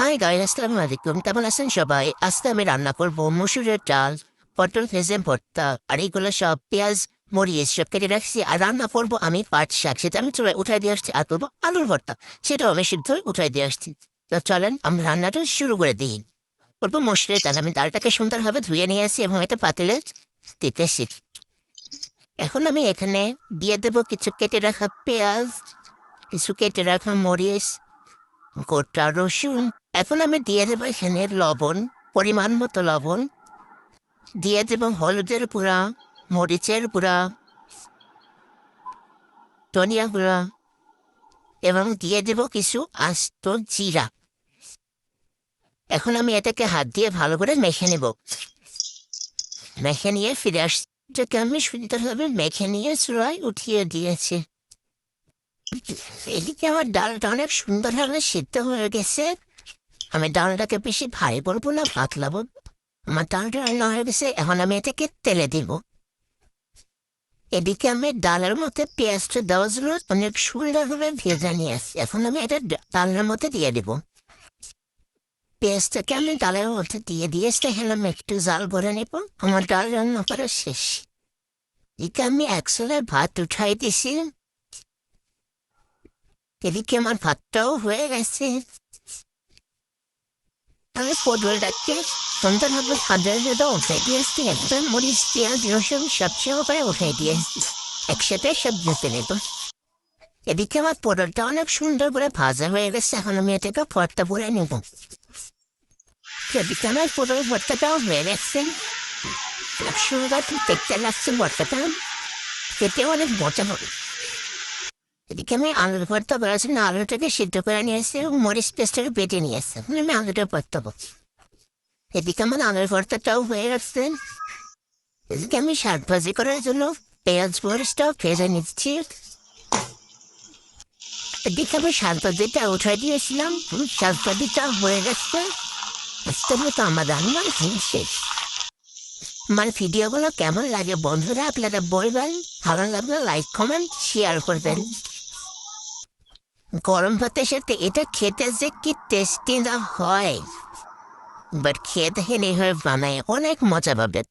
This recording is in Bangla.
হাই গাইস, আসসালামু আলাইকুম। কেমন আছেন সবাই? আজকে আমি রান্না করব মসুরের ডাল, পটল ভেজে ভর্তা, আর এইগুলো সব পেঁয়াজ মরিচ সব কেটে রাখছি। আর রান্না করবো আমি পাট শাক, সেটা আমি চুলায় উঠাই দিয়ে আসছি। আর করবো আলুর ভর্তা, সেটাও আমি সিদ্ধ হয়ে উঠাই দিয়ে আসছি। তো চলেন আমরা রান্নাটা শুরু করে দিই। করবো মসুরের ডাল। আমি ডালটাকে সুন্দরভাবে ধুয়ে নিয়ে আসি এবং একটা পাতিলে দিতেছি। এখন আমি এখানে দিয়ে দেবো কিছু কেটে রাখা পেঁয়াজ, কিছু কেটে রাখা মরিচ, গোটা রসুন। এখন আমি দিয়ে দেবো এখানে লবণ, পরিমাণ মতো লবণ। দিয়ে দেবো হলুদের গুঁড়া, মরিচের গুঁড়া, ধনিয়া গুঁড়া, এবং দিয়ে দেবো কিছু আস্ত জিরা। এখন আমি এটাকে হাত দিয়ে ভালো করে মেখে নেব। মেখে নিয়ে ফিরে আসছি। এটাকে আমি সুন্দরভাবে মেখে নিয়ে চুলায় উঠিয়ে দিয়েছি। এদিকে আমার ডালটা অনেক সুন্দরভাবে সিদ্ধ হয়ে গেছে। আমি ডালটাকে বেশি ভারী করবো না, পাতলা করবো। আমার ডালটা রান্না হয়ে গেছে, এখন আমি এটাকে তেলে দিব। এদিকে আমি ডালের মধ্যে পেঁয়াজটা দেওয়ার জন্য অনেক সুন্দরভাবে ভেজে নিয়ে আসছি। এখন আমি এটা ডালের মধ্যে দিয়ে দিব। পেঁয়াজটাকে আমি ডালের মধ্যে দিয়ে সেখানে আমি একটু জাল ভরে নেব। আমার ডাল রান্না করা শেষ। এদিকে আমি একসাথে ভাত উঠাই দিছি। এদিকে আমার ভাতটাও হয়ে গেছে। আমি পটলটাকে সুন্দরভাবে সাজানো উঠে দিয়েছি। একদম মরিচ পেঁয়াজ রসুন সবসময় করে উঠে দিয়েছি। একসাথে সব ভেজে নেব। এদিকে আমার পটলটা অনেক সুন্দর করে ভাজা হয়ে গেছে। এখন আমি এটাকে ভর্তা করে নেব। এদিকে আমার পটল ভর্তাটাও হয়ে গেছে। খুব সুন্দর দেখতে লাগছে ভর্তাটা, খেতে অনেক মজা হবে। এদিকে আমি আলুর ভর্তা করার জন্য আলুটাকে সিদ্ধ করে নিয়ে এসে মরিচ পেস্টটাকে বেটে নিয়ে এসে আমি আলুটা ভর্তা করবো। এদিকে আমার আলুর ভর্তাটাও হয়ে গেছে। এদিকে আমি শাক ভাজি করার জন্য পেঁয়াজ মরিচটাও ভেজে নিচ্ছি। এদিকে আমি শাক ভাজিটা উঠাই দিয়েছিলাম। শাক ভাজিটা হয়ে গেছে। আজকের মতো আমার রান্না শেষ। আমার ভিডিওগুলো কেমন লাগে বন্ধুরা আপনারা বলবেন। ভালো লাগলে লাইক কমেন্ট শেয়ার করবেন। গরম ভাতের সাথে এটা খেতে যে কি টেস্টি না হয়, বাট খেয়ে দেখেন এইভাবে বানায় অনেক মজা পাবেন।